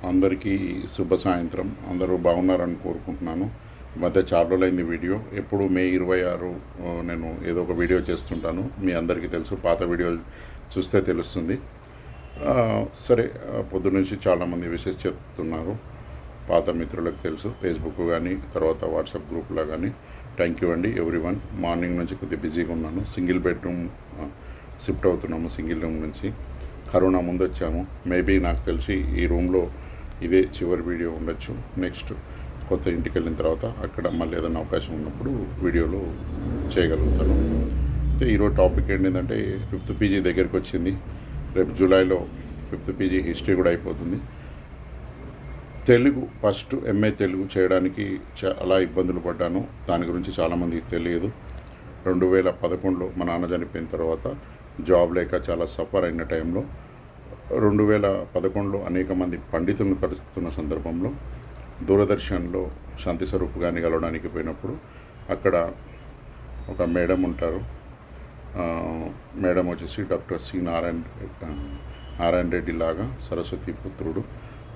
అందరికీ శుభ సాయంత్రం. అందరూ బాగున్నారని కోరుకుంటున్నాను. ఈ మధ్య చాలా రోజులైంది వీడియో. ఎప్పుడు మే 26 నేను ఏదో ఒక వీడియో చేస్తుంటాను. మీ అందరికీ తెలుసు, పాత వీడియోలు చూస్తే తెలుస్తుంది. సరే, పొద్దునుంచి చాలామంది విషెస్ చెప్తున్నారు. పాత మిత్రులకు తెలుసు, ఫేస్బుక్ కానీ తర్వాత వాట్సాప్ గ్రూప్లో కానీ. థ్యాంక్ యూ అండి ఎవ్రీవన్. మార్నింగ్ నుంచి కొద్దిగా బిజీగా ఉన్నాను. సింగిల్ బెడ్రూమ్ షిఫ్ట్ అవుతున్నాము. సింగిల్ రూమ్ నుంచి కరోనా ముందు వచ్చాము. మేబీ నాకు తెలిసి ఈ రూమ్లో ఇదే చివరి వీడియో ఉండొచ్చు. నెక్స్ట్ కొత్త ఇంటికి వెళ్ళిన తర్వాత అక్కడ మళ్ళీ ఏదైనా అవకాశం ఉన్నప్పుడు వీడియోలో చేయగలుగుతాను. అయితే ఈరోజు టాపిక్ ఏంటంటే 5th పీజీ దగ్గరికి వచ్చింది. రేపు జూలైలో 5th పీజీ హిస్టరీ కూడా అయిపోతుంది. తెలుగు ఫస్ట్ ఎంఏ తెలుగు చేయడానికి చాలా ఇబ్బందులు పడ్డాను. దాని గురించి చాలామందికి తెలియదు. 2011లో మా నాన్న చనిపోయిన తర్వాత జాబ్ లేక చాలా సఫర్ అయిన టైంలో 2011లో అనేక మంది పండితులను కలుస్తున్న సందర్భంలో దూరదర్శన్లో శాంతి స్వరూప్ గారిని కలవడానికి పోయినప్పుడు అక్కడ ఒక మేడం ఉంటారు. మేడం వచ్చేసి డాక్టర్ సి నారాయణ రెడ్డి లాగా సరస్వతి పుత్రుడు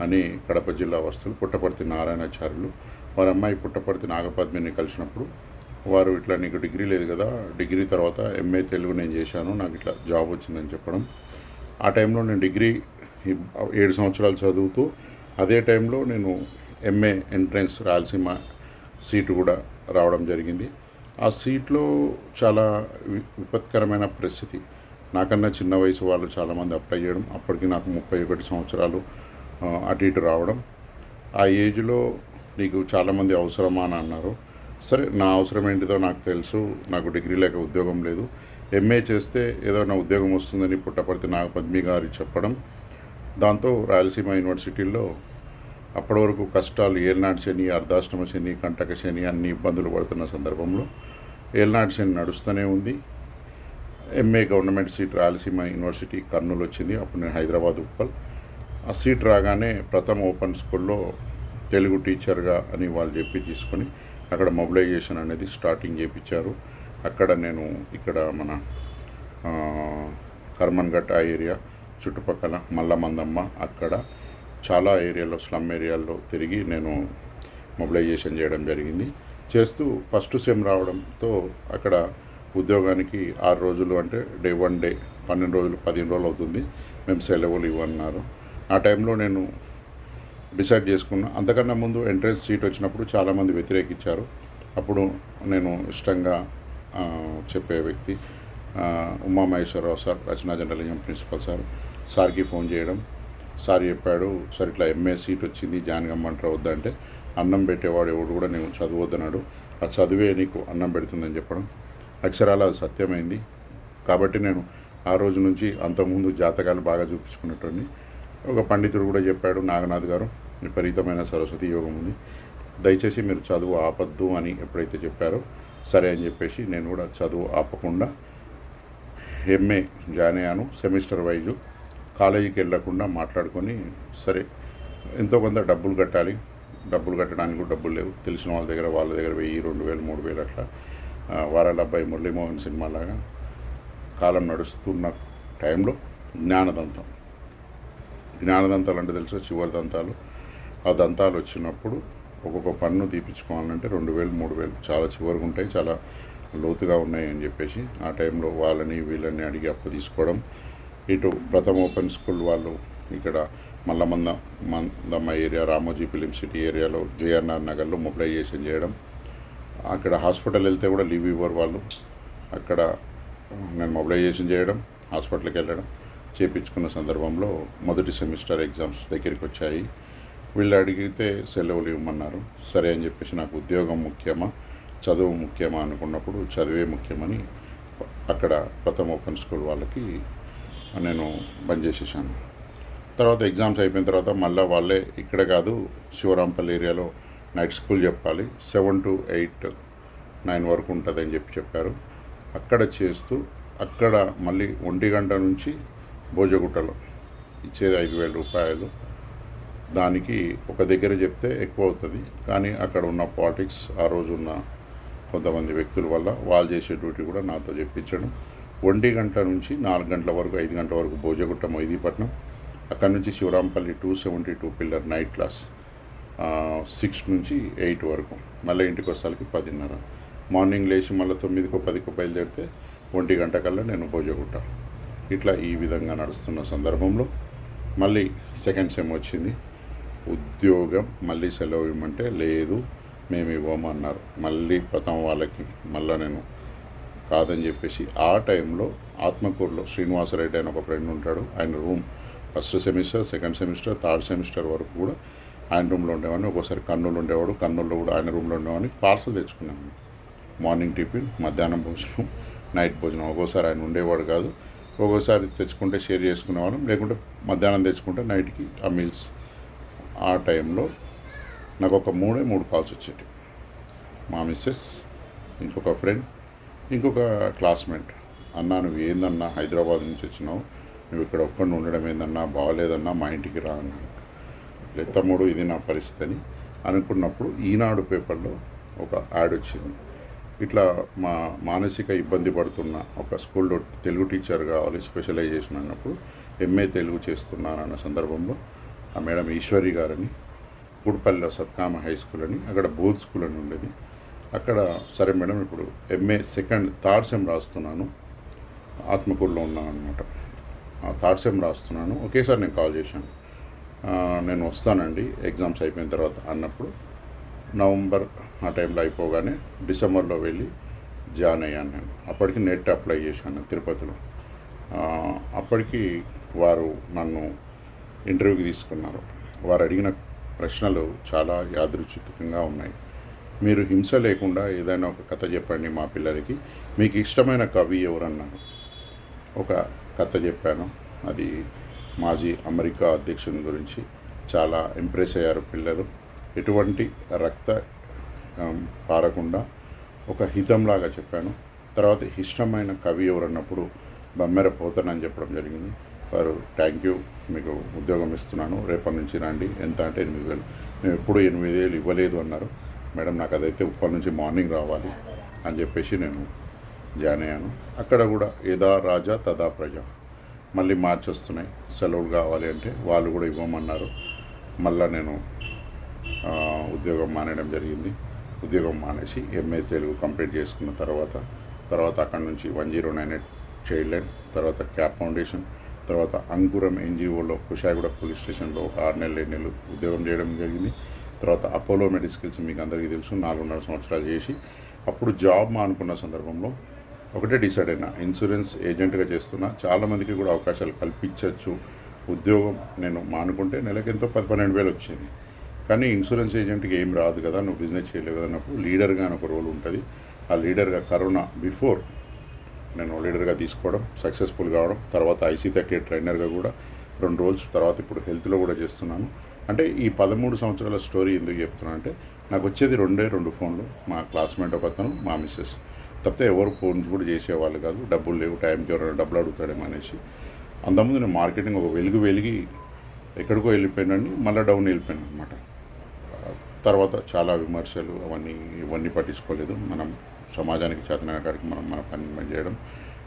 అని కడప జిల్లా వస్తువులు పుట్టపర్తి నారాయణాచార్యులు. వారి అమ్మాయి పుట్టపర్తి నాగపద్మిని కలిసినప్పుడు వారు ఇట్లా నీకు డిగ్రీ లేదు కదా, డిగ్రీ తర్వాత ఎంఏ తెలుగు నేను చేశాను, నాకు ఇట్లా జాబ్ వచ్చిందని చెప్పడం. ఆ టైంలో నేను డిగ్రీ 7 సంవత్సరాలు చదువుతూ అదే టైంలో నేను ఎంఏ ఎంట్రన్స్ రాయలసీమ సీటు కూడా రావడం జరిగింది. ఆ సీట్లో చాలా విపత్కరమైన పరిస్థితి. నాకన్నా చిన్న వయసు వాళ్ళు చాలామంది అప్లై చేయడం, అప్పటికి నాకు 31 సంవత్సరాలు అటు ఇటు రావడం. ఆ ఏజ్లో నీకు చాలామంది అవసరమా అని అన్నారు. సరే, నా అవసరం ఏంటిదో నాకు తెలుసు. నాకు డిగ్రీ లేక ఉద్యోగం లేదు, ఎంఏ చేస్తే ఏదైనా ఉద్యోగం వస్తుందని పుట్టపర్తి నాగపద్మి గారు చెప్పడం. దాంతో రాయలసీమ యూనివర్సిటీల్లో అప్పటి వరకు కష్టాలు, ఏలినాటి శని, అర్ధాష్టమ శని, కంటక శని అన్ని ఇబ్బందులు పడుతున్న సందర్భంలో ఏలినాటి శని నడుస్తూనే ఉంది. MA government seat Rayalaseema university Kurnool వచ్చింది. అప్పుడు నేను హైదరాబాద్ ఉప్పల్. ఆ సీట్ రాగానే ప్రథమ ఓపెన్ స్కూల్లో తెలుగు టీచర్గా అని వాళ్ళు చెప్పి తీసుకొని అక్కడ మొబిలైజేషన్ అనేది స్టార్టింగ్ చేయించారు. అక్కడ నేను ఇక్కడ మన కర్మన్ఘట్ ఆ ఏరియా చుట్టుపక్కల మల్లమందమ్మ అక్కడ చాలా ఏరియాలో స్లమ్ ఏరియాల్లో తిరిగి నేను మొబిలైజేషన్ చేయడం జరిగింది. చేస్తూ ఫస్ట్ సెమ్ రావడంతో అక్కడ ఉద్యోగానికి 6 రోజులు అంటే డే 1 డే 12 రోజులు 15 రోజులు అవుతుంది, మేము సెలవులు ఇవ్వన్నారు. ఆ టైంలో నేను డిసైడ్ చేసుకున్నా. అంతకన్నా ముందు ఎంట్రన్స్ సీట్ వచ్చినప్పుడు చాలామంది వ్యతిరేకించారు. అప్పుడు నేను ఇష్టంగా చెప్పే వ్యక్తి ఉమామహేశ్వరరావు సార్, రచనా జర్నలిజం ప్రిన్సిపల్ సార్కి ఫోన్ చేయడం. సార్ చెప్పాడు, సార్ ఇట్లా ఎంఏ సీట్ వచ్చింది, జాయిన్ కమ్మంటారు వద్దంటే, అన్నం పెట్టేవాడు ఎవడు కూడా నేను చదువద్దన్నాడు, ఆ చదువే నీకు అన్నం పెడుతుందని చెప్పడం. అక్షరాలు అది సత్యమైంది. కాబట్టి నేను ఆ రోజు నుంచి అంతకుముందు జాతకాలు బాగా చూపించుకున్నట్టుని. ఒక పండితుడు కూడా చెప్పాడు, నాగనాథ్ గారు, విపరీతమైన సరస్వతి యోగం ఉంది, దయచేసి మీరు చదువు ఆపద్దు అని ఎప్పుడైతే చెప్పారో సరే అని చెప్పేసి నేను కూడా చదువు ఆపకుండా ఎంఏ జాయిన్ అయ్యాను. సెమిస్టర్ వైజు కాలేజీకి వెళ్ళకుండా మాట్లాడుకొని, సరే ఎంతో కొంత డబ్బులు కట్టాలి, డబ్బులు కట్టడానికి కూడా డబ్బులు లేవు. తెలిసిన వాళ్ళ దగ్గర 1000, 2000, 3000 అట్లా వారాల అబ్బాయి మురళీమోహన్ సినిమాలాగా కాలం నడుస్తున్న టైంలో జ్ఞానదంతాలు అంటే తెలుసు, చివరి దంతాలు. ఆ దంతాలు వచ్చినప్పుడు ఒక్కొక్క పన్ను తీపించుకోవాలంటే 2000, 3000 చాలా చివరికి ఉంటాయి, చాలా లోతుగా ఉన్నాయి అని చెప్పేసి ఆ టైంలో వాళ్ళని వీళ్ళని అడిగి అప్పు తీసుకోవడం. ఇటు ప్రథమ ఓపెన్ స్కూల్ వాళ్ళు ఇక్కడ మల్లమందమ్మ ఏరియా, రామోజీ ఫిలిం సిటీ ఏరియాలో జేఎన్ఆర్ నగర్లో మొబిలైజేషన్ చేయడం. అక్కడ హాస్పిటల్ వెళ్తే కూడా లీవ్ ఇవ్వరు వాళ్ళు. అక్కడ నేను మొబిలైజేషన్ చేయడం, హాస్పిటల్కి వెళ్ళడం చేయించుకున్న సందర్భంలో మొదటి సెమిస్టర్ ఎగ్జామ్స్ దగ్గరికి వచ్చాయి. వీళ్ళు అడిగితే సెలవులు ఇవ్వమన్నారు. సరే అని చెప్పేసి నాకు ఉద్యోగం ముఖ్యమా చదువు ముఖ్యమా అనుకున్నప్పుడు చదువే ముఖ్యమని అక్కడ ప్రథమ ఓపెన్ స్కూల్ వాళ్ళకి నేను బంద్ చేసేసాను. తర్వాత ఎగ్జామ్స్ అయిపోయిన తర్వాత మళ్ళీ వాళ్ళే ఇక్కడ కాదు శివరాంపల్లి ఏరియాలో నైట్ స్కూల్ చెప్పాలి, 7 to 8, 9 వరకు ఉంటుందని చెప్పారు. అక్కడ చేస్తూ అక్కడ మళ్ళీ 1 గంట నుంచి భోజగుట్టలో ఇచ్చేది 5000 రూపాయలు. దానికి ఒక దగ్గర చెప్తే ఎక్కువ అవుతుంది, కానీ అక్కడ ఉన్న పాలిటిక్స్, ఆ రోజు ఉన్న కొంతమంది వ్యక్తుల వల్ల వాళ్ళు చేసే డ్యూటీ కూడా నాతో చెప్పించడం. 1 గంట నుంచి 4 గంటల వరకు 5 గంటల వరకు భోజగుట్ట, మొయిదీపట్నం, అక్కడ నుంచి శివరాంపల్లి 272 పిల్లర్ నైట్ క్లాస్ 6 నుంచి 8 వరకు, మళ్ళీ ఇంటికి వచ్చేసరికి 10:30. మార్నింగ్ లేచి మళ్ళీ 9కో 10కో బయలుదేరితే 1 గంట కల్లా నేను భోజగుట్ట. ఇట్లా ఈ విధంగా నడుస్తున్న సందర్భంలో మళ్ళీ సెకండ్ సెమ్ వచ్చింది. ఉద్యోగం మళ్ళీ సెలవు ఇవ్వమంటే లేదు మేము ఇవ్వమన్నారు. మళ్ళీ ప్రథమ వాళ్ళకి మళ్ళీ నేను కాదని చెప్పేసి ఆ టైంలో ఆత్మకూరులో శ్రీనివాసరెడ్డి అని ఒక ఫ్రెండ్ ఉంటాడు. ఆయన room first semester, second semester, third semester వరకు కూడా ఆయన రూమ్లో ఉండేవాడిని. ఒక్కోసారి కర్నూలు ఉండేవాడు, కర్నూలులో కూడా ఆయన రూమ్లో ఉండేవాడిని. పార్సల్ తెచ్చుకున్నాను, మార్నింగ్ టిఫిన్, మధ్యాహ్నం భోజనం, నైట్ భోజనం. ఒక్కోసారి ఆయన ఉండేవాడు కాదు, ఒక్కోసారి తెచ్చుకుంటే షేర్ చేసుకునేవాళ్ళం, లేకుంటే మధ్యాహ్నం తెచ్చుకుంటే నైట్కి ఆ మీల్స్. ఆ టైంలో నాకు ఒక 3 కాల్స్ వచ్చేవి. మా మిస్సెస్, ఇంకొక ఫ్రెండ్, ఇంకొక క్లాస్మేట్. అన్నా నువ్వు ఏందన్నా హైదరాబాద్ నుంచి వచ్చినావు, నువ్వు ఇక్కడ ఒక్కడిని ఉండడం ఏందన్నా, బాగలేదన్నా, మా ఇంటికి రా అన్నాను. లేదు తమ్ముడు ఇది నా పరిస్థితి అని అనుకున్నప్పుడు ఈనాడు పేపర్లో ఒక యాడ్ వచ్చింది. ఇట్లా మా మానసిక ఇబ్బంది పడుతున్న ఒక స్కూల్లో తెలుగు టీచర్ కావాలి స్పెషలైజేషన్ అన్నప్పుడు ఎంఏ తెలుగు చేస్తున్నానన్న సందర్భంలో ఆ మేడం ఈశ్వరి గారని కూడపల్లిలో సత్కామ హై స్కూల్ అని అక్కడ బోధ్ స్కూల్ అని ఉండేది. అక్కడ సరే మేడం ఇప్పుడు ఎంఏ థర్డ్ సెమ్ రాస్తున్నాను, ఆత్మకూరులో ఉన్నాను అనమాట. థర్డ్ సెమ్ రాస్తున్నాను, ఒకేసారి నేను కాల్ చేశాను, నేను వస్తానండి ఎగ్జామ్స్ అయిపోయిన తర్వాత అన్నప్పుడు నవంబర్ ఆ టైంలో అయిపోగానే డిసెంబర్లో వెళ్ళి జాయిన్ అయ్యాను నేను. అప్పటికి నెట్ అప్లై చేశాను తిరుపతిలో. అప్పటికి వారు నన్ను ఇంటర్వ్యూకి తీసుకున్నారు. వారు అడిగిన ప్రశ్నలు చాలా యాదృచ్ఛికంగా ఉన్నాయి. మీరు హింస లేకుండా ఏదైనా ఒక కథ చెప్పండి మా పిల్లలకి, మీకు ఇష్టమైన కవి ఎవరన్నారు. ఒక కథ చెప్పాను, అది మాజీ అమెరికా అధ్యక్షుని గురించి. చాలా ఇంప్రెస్ అయ్యారు పిల్లలు. ఎటువంటి రక్త పారకుండా ఒక హితంలాగా చెప్పాను. తర్వాత ఇష్టమైన కవి ఎవరన్నప్పుడు బమ్మెర పోతనని చెప్పడం జరిగింది. వారు థ్యాంక్ యూ, మీకు ఉద్యోగం ఇస్తున్నాను, రేపటి నుంచి రండి, ఎంత అంటే 8,000. మేము ఎప్పుడు 8,000 ఇవ్వలేదు అన్నారు. మేడం నాకు అదైతే ఇప్పటి నుంచి మార్నింగ్ రావాలి అని చెప్పేసి నేను జాయిన్ అయ్యాను. అక్కడ కూడా యథా రాజా తదా ప్రజ. మళ్ళీ మార్చి వస్తున్నాయి, సెలవులు కావాలి అంటే వాళ్ళు కూడా ఇవ్వమన్నారు. మళ్ళీ నేను ఉద్యోగం మానేయడం జరిగింది. ఉద్యోగం మానేసి ఎంఏ తెలుగు కంప్లీట్ చేసుకున్న తర్వాత అక్కడి నుంచి 1098 చైల్డ్ లైన్, తర్వాత క్యాప్ ఫౌండేషన్, తర్వాత అంకురం ఎన్జిఓలో కుషాయిగూడ పోలీస్ స్టేషన్లో ఒక 6 నెలలు 7 నెలలు ఉద్యోగం చేయడం జరిగింది. తర్వాత అపోలో మెడిసిన్స్ మీకు అందరికీ తెలుసు, 4.5 సంవత్సరాలు చేసి అప్పుడు జాబ్ మానుకున్న సందర్భంలో ఒకటే డిసైడ్ అయినా, ఇన్సూరెన్స్ ఏజెంట్గా చేస్తున్నా, చాలామందికి కూడా అవకాశాలు కల్పించవచ్చు. ఉద్యోగం నేను మానుకుంటే నెలకి ఎంతో 10-12 వేలు వచ్చేది, కానీ ఇన్సూరెన్స్ ఏజెంట్కి ఏం రాదు కదా, నువ్వు బిజినెస్ చేయలేవు కదా అన్నప్పుడు లీడర్గా అని ఒక రోల్ ఉంటుంది. ఆ లీడర్గా కరోనా బిఫోర్ నేను లీడర్గా తీసుకోవడం, సక్సెస్ఫుల్ కావడం, తర్వాత IC38 ట్రైనర్గా కూడా 2 రోల్స్, తర్వాత ఇప్పుడు హెల్త్లో కూడా చేస్తున్నాను. అంటే ఈ 13 సంవత్సరాల స్టోరీ ఎందుకు చెప్తున్నా అంటే, నాకు వచ్చేది 2 ఫోన్లు, మా క్లాస్మేట్ ఒక అతను, మా మిస్సెస్. తప్పితే ఎవరు ఫోన్స్ కూడా చేసేవాళ్ళు కాదు. డబ్బులు లేవు, టైంకి ఎవరైనా డబ్బులు అడుగుతాడేమో అనేసి. అంతకుముందు నేను మార్కెటింగ్ ఒక వెలిగి ఎక్కడికో వెళ్ళిపోయానండి, మళ్ళీ డౌన్ వెళ్ళిపోయాను అనమాట. తర్వాత చాలా విమర్శలు ఇవన్నీ పట్టించుకోలేదు. మనం సమాజానికి చేతనైన కాడికి మన పని చేయడం,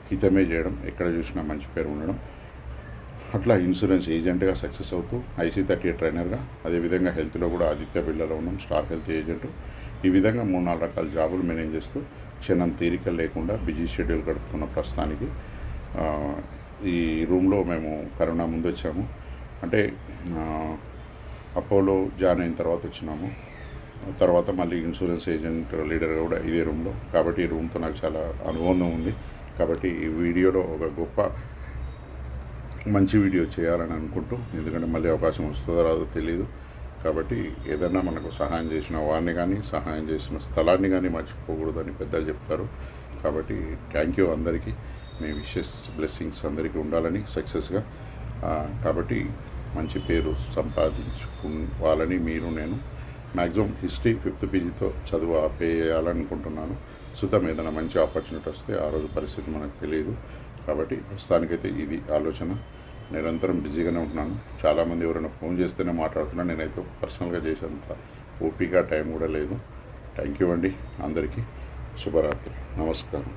హితమే చేయడం, ఎక్కడ చూసినా మంచి పేరు ఉండడం. అట్లా ఇన్సూరెన్స్ ఏజెంట్గా సక్సెస్ అవుతూ IC38 ట్రైనర్గా, అదేవిధంగా హెల్త్లో కూడా ఆదిత్య బిర్లాలో ఉన్నాం, స్టార్ హెల్త్ ఏజెంట్. ఈ విధంగా 3-4 రకాల జాబులు మేనేజ్ చేస్తూ క్షణం తీరిక లేకుండా బిజీ షెడ్యూల్ గడుపుతున్న ప్రస్తుతానికి. ఈ రూమ్లో మేము కరోనా ముందు వచ్చాము, అంటే అపోలో జాయిన్ అయిన తర్వాత వచ్చినాము. తర్వాత మళ్ళీ ఇన్సూరెన్స్ ఏజెంట్ లీడర్గా కూడా ఇదే రూమ్లో. కాబట్టి ఈ రూమ్తో నాకు చాలా అనుబంధం ఉంది. కాబట్టి ఈ వీడియోలో ఒక మంచి వీడియో చేయాలని అనుకుంటూ, ఎందుకంటే మళ్ళీ అవకాశం వస్తుందో రాదో తెలియదు. కాబట్టి ఏదన్నా మనకు సహాయం చేసిన వారిని కానీ, సహాయం చేసిన స్థలాన్ని కానీ మర్చిపోకూడదని పెద్దలు చెప్తారు. కాబట్టి థ్యాంక్ యూ అందరికీ. మీ విషెస్, బ్లెస్సింగ్స్ అందరికీ ఉండాలని సక్సెస్గా. కాబట్టి మంచి పేరు సంపాదించుకోవాలని నేను మ్యాక్సిమం హిస్టరీ 5th PGతో చదువు ఆపేయాలనుకుంటున్నాను. చూద్దాం, ఏదైనా మంచి ఆపర్చునిటీ వస్తే ఆ రోజు పరిస్థితి మనకు తెలియదు. కాబట్టి ప్రస్తుతానికైతే ఇది ఆలోచన. నిరంతరం బిజీగానే ఉంటున్నాను. చాలామంది ఎవరైనా ఫోన్ చేస్తేనే మాట్లాడుతున్నాను. నేనైతే పర్సనల్గా చేసేంత ఓపిక టైం కూడా లేదు. థ్యాంక్ యూ అండి అందరికీ. శుభరాత్రి, నమస్కారం.